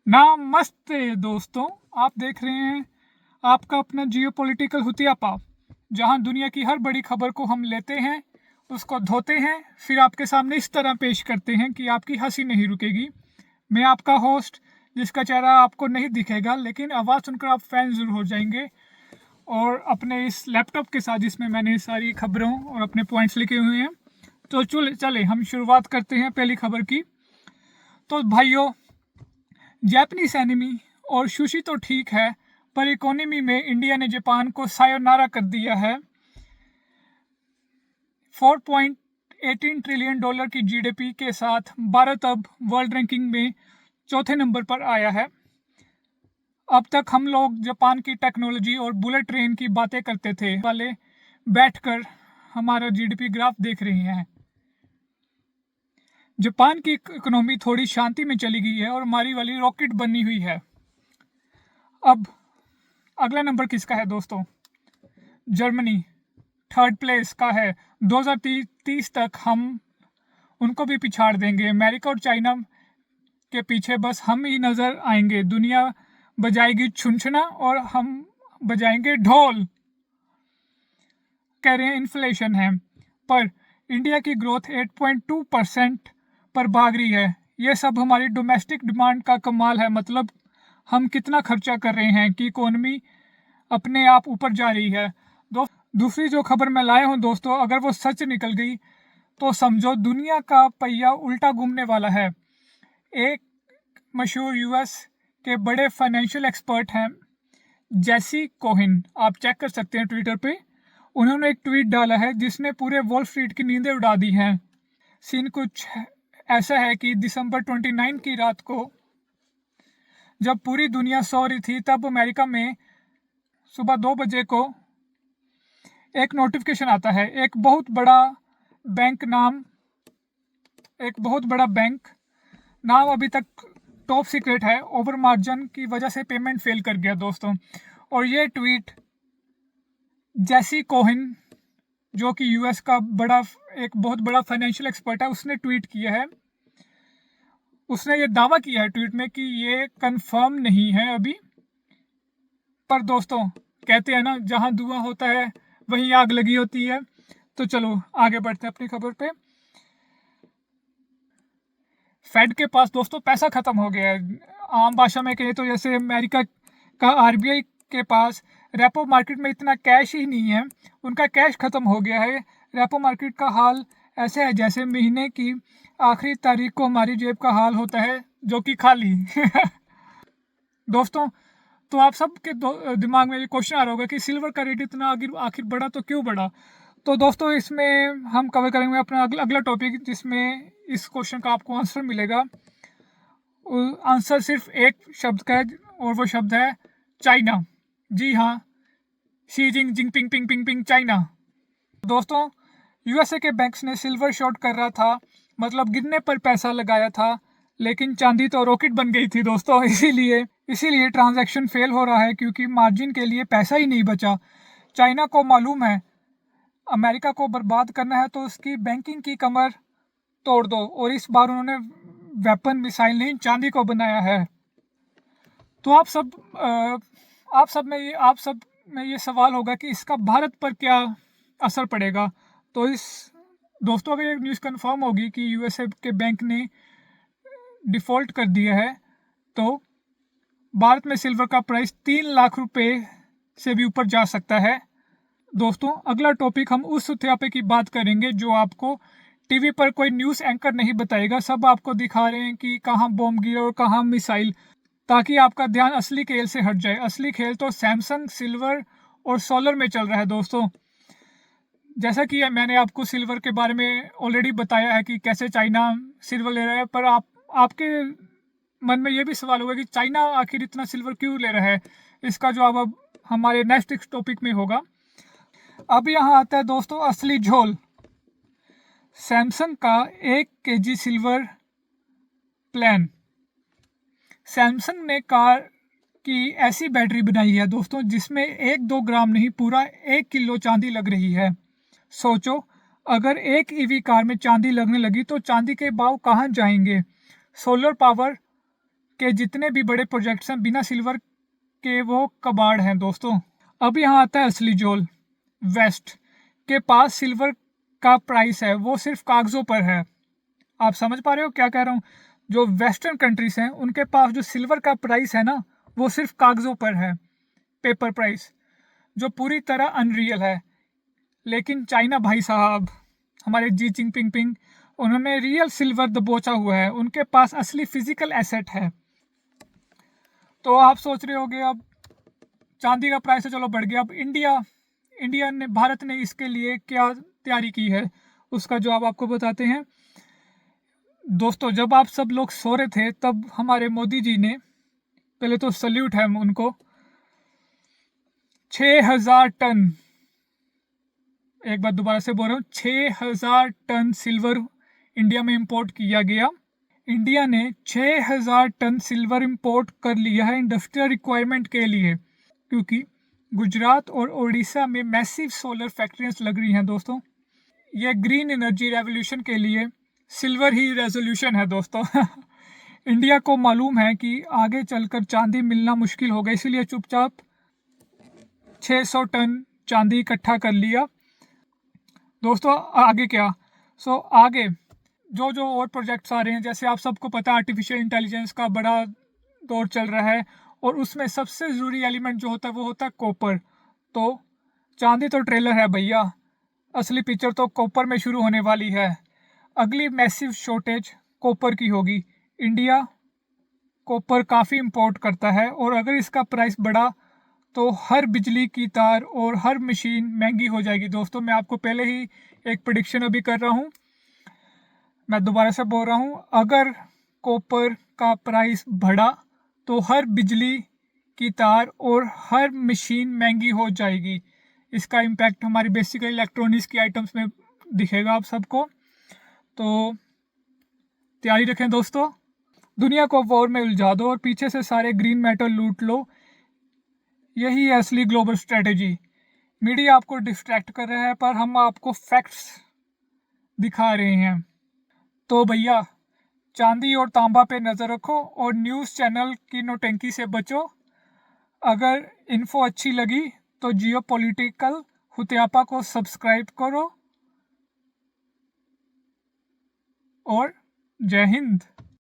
नमस्ते दोस्तों, आप देख रहे हैं आपका अपना जियोपॉलिटिकल हुतियापा, जहां दुनिया की हर बड़ी खबर को हम लेते हैं, उसको धोते हैं, फिर आपके सामने इस तरह पेश करते हैं कि आपकी हंसी नहीं रुकेगी। मैं आपका होस्ट, जिसका चेहरा आपको नहीं दिखेगा लेकिन आवाज़ सुनकर आप फैन ज़रूर हो जाएंगे। और अपने इस लैपटॉप के साथ जिसमें मैंने सारी खबरों और अपने पॉइंट्स लिखे हुए हैं, तो चले हम शुरुआत करते हैं पहली खबर की। तो भाइयों, जापानीज एनिमी और सुशी तो ठीक है, पर इकोनॉमी में इंडिया ने जापान को सायोनारा कर दिया है। 4.18 ट्रिलियन डॉलर की जीडीपी के साथ भारत अब वर्ल्ड रैंकिंग में चौथे नंबर पर आया है। अब तक हम लोग जापान की टेक्नोलॉजी और बुलेट ट्रेन की बातें करते थे, वाले बैठकर हमारा जीडीपी ग्राफ देख रहे हैं। जापान की इकोनॉमी थोड़ी शांति में चली गई है और हमारी वाली रॉकेट बनी हुई है। अब अगला नंबर किसका है दोस्तों? जर्मनी थर्ड प्लेस का है। 2030 तक हम उनको भी पिछाड़ देंगे। अमेरिका और चाइना के पीछे बस हम ही नजर आएंगे। दुनिया बजाएगी छुनछुना और हम बजाएंगे ढोल। कह रहे हैं इन्फ्लेशन है, पर इंडिया की ग्रोथ 8.2% पर भाग रही है। यह सब हमारी डोमेस्टिक डिमांड का कमाल है। मतलब हम कितना खर्चा कर रहे हैं कि इकोनॉमी अपने आप ऊपर जा रही है। दूसरी जो खबर मैं लाया हूं दोस्तों, अगर वो सच निकल गई तो समझो दुनिया का पहिया उल्टा घूमने वाला है। एक मशहूर यूएस के बड़े फाइनेंशियल एक्सपर्ट हैं जेसी कोहिन, आप चेक कर सकते हैं ट्विटर पे। उन्होंने एक ट्वीट डाला है जिसने पूरे वॉल स्ट्रीट की नींदें उड़ा दी हैं। सीन कुछ ऐसा है कि दिसंबर 29 की रात को जब पूरी दुनिया सो रही थी, तब अमेरिका में सुबह 2 बजे को एक नोटिफिकेशन आता है। एक बहुत बड़ा बैंक नाम अभी तक टॉप सीक्रेट है, ओवर मार्जिन की वजह से पेमेंट फेल कर गया दोस्तों। और ये ट्वीट जेसी कोहिन, जो कि यूएस का एक बहुत बड़ा फाइनेंशियल एक्सपर्ट है, उसने ट्वीट किया है। उसने ये दावा किया है ट्वीट में कि ये कंफर्म नहीं है अभी, पर दोस्तों कहते हैं ना, जहां धुआं होता है वहीं आग लगी होती है। तो चलो आगे बढ़ते हैं अपनी खबर पे। फेड के पास दोस्तों पैसा खत्म हो गया है। आम भाषा में कहें तो जैसे अमेरिका का आरबीआई के पास रेपो मार्केट में इतना कैश ही नहीं है, उनका कैश खत्म हो गया है। रेपो मार्केट का हाल ऐसे है जैसे महीने की आखिरी तारीख को हमारी जेब का हाल होता है, जो कि खाली। दोस्तों, तो आप सबके दिमाग में ये क्वेश्चन आ रहा होगा कि सिल्वर का रेट इतना आखिर बढ़ा तो क्यों बढ़ा। तो दोस्तों, इसमें हम कवर करेंगे अपना अगला टॉपिक, जिसमें इस क्वेश्चन का आपको आंसर मिलेगा। आंसर सिर्फ एक शब्द का है और वो शब्द है चाइना। जी हाँ, she Jinping ping ping ping China. दोस्तों, यूएसए के बैंक्स ने सिल्वर शॉर्ट कर रहा था, मतलब गिरने पर पैसा लगाया था, लेकिन चांदी तो रॉकेट बन गई थी दोस्तों। इसीलिए ट्रांजैक्शन फेल हो रहा है, क्योंकि मार्जिन के लिए पैसा ही नहीं बचा। चाइना को मालूम है अमेरिका को बर्बाद करना है तो उसकी बैंकिंग की कमर तोड़ दो, और इस बार उन्होंने वेपन मिसाइल नहीं, चांदी को बनाया है। तो आप सब में ये सवाल होगा कि इसका भारत पर क्या असर पड़ेगा। तो दोस्तों, अगर एक न्यूज़ कंफर्म होगी कि यूएसए के बैंक ने डिफ़ॉल्ट कर दिया है, तो भारत में सिल्वर का प्राइस 3 लाख रुपए से भी ऊपर जा सकता है। दोस्तों, अगला टॉपिक हम उस हुतियापे की बात करेंगे जो आपको टीवी पर कोई न्यूज़ एंकर नहीं बताएगा। सब आपको दिखा रहे हैं कि कहाँ बॉम्ब गिरा और कहाँ मिसाइल, ताकि आपका ध्यान असली खेल से हट जाए। असली खेल तो सैमसंग, सिल्वर और सोलर में चल रहा है दोस्तों। जैसा कि मैंने आपको सिल्वर के बारे में ऑलरेडी बताया है कि कैसे चाइना सिल्वर ले रहा है, पर आपके मन में ये भी सवाल होगा कि चाइना आखिर इतना सिल्वर क्यों ले रहा है। इसका जवाब अब हमारे नेक्स्ट टॉपिक में होगा। अब यहाँ आता है दोस्तों असली झोल। सैमसंग का 1 kg सिल्वर प्लान। सैमसंग ने कार की ऐसी बैटरी बनाई है दोस्तों, जिसमें 1-2 ग्राम नहीं, पूरा 1 किलो चांदी लग रही है। सोचो, अगर एक ईवी कार में चांदी लगने लगी तो चांदी के भाव कहाँ जाएंगे। सोलर पावर के जितने भी बड़े प्रोजेक्ट्स हैं बिना सिल्वर के वो कबाड़ हैं दोस्तों। अब यहाँ आता है असली जोल। वेस्ट के पास सिल्वर का प्राइस है वो सिर्फ कागज़ों पर है। आप समझ पा रहे हो क्या कह रहा हूँ? जो वेस्टर्न कंट्रीज हैं उनके पास जो सिल्वर का प्राइस है ना वो सिर्फ कागज़ों पर है, पेपर प्राइस, जो पूरी तरह अनरियल है। लेकिन चाइना भाई साहब, हमारे जी जिनपिंग, उन्होंने रियल सिल्वर दबोचा हुआ है, उनके पास असली फिजिकल एसेट है। तो आप सोच रहे होगे अब चांदी का प्राइस तो चलो बढ़ गया, अब भारत ने इसके लिए क्या तैयारी की है उसका जवाब आपको बताते हैं। दोस्तों, जब आप सब लोग सो रहे थे तब हमारे मोदी जी ने, पहले तो सल्यूट है उनको, 6000 टन, एक बार दोबारा से बोल रहा हूँ, 6000 टन सिल्वर इंडिया में इंपोर्ट किया गया। इंडिया ने 6000 टन सिल्वर इंपोर्ट कर लिया है इंडस्ट्रियल रिक्वायरमेंट के लिए, क्योंकि गुजरात और ओडिशा में मैसिव सोलर फैक्ट्रियां लग रही हैं दोस्तों। ये ग्रीन एनर्जी रेवोल्यूशन के लिए सिल्वर ही रेजोल्यूशन है दोस्तों। इंडिया को मालूम है कि आगे चलकर चांदी मिलना मुश्किल होगा, इसीलिए चुपचाप 600 टन चांदी इकट्ठा कर लिया। दोस्तों आगे क्या? आगे जो और प्रोजेक्ट्स आ रहे हैं, जैसे आप सबको पता है आर्टिफिशियल इंटेलिजेंस का बड़ा दौर चल रहा है और उसमें सबसे ज़रूरी एलिमेंट जो होता है वो होता है कॉपर। तो चांदी तो ट्रेलर है भैया, असली पिक्चर तो कॉपर में शुरू होने वाली है। अगली मैसिव शॉर्टेज कॉपर की होगी। इंडिया कॉपर काफ़ी इंपोर्ट करता है और अगर इसका प्राइस बढ़ा तो हर बिजली की तार और हर मशीन महंगी हो जाएगी। दोस्तों मैं आपको पहले ही एक प्रेडिक्शन अभी कर रहा हूँ, मैं दोबारा से बोल रहा हूँ, अगर कॉपर का प्राइस बढ़ा तो हर बिजली की तार और हर मशीन महंगी हो जाएगी। इसका इम्पैक्ट हमारी बेसिकली इलेक्ट्रॉनिक्स की आइटम्स में दिखेगा आप सबको। तो तैयारी रखें दोस्तों, दुनिया को वॉर में उलझा दो और पीछे से सारे ग्रीन मेटल लूट लो, यही है असली ग्लोबल स्ट्रेटेजी। मीडिया आपको डिस्ट्रैक्ट कर रहा है पर हम आपको फैक्ट्स दिखा रहे हैं। तो भैया चांदी और तांबा पे नज़र रखो और न्यूज़ चैनल की नौटंकी से बचो। अगर इन्फो अच्छी लगी तो जियो पॉलिटिकल हुत्यापा को सब्सक्राइब करो और जय हिंद।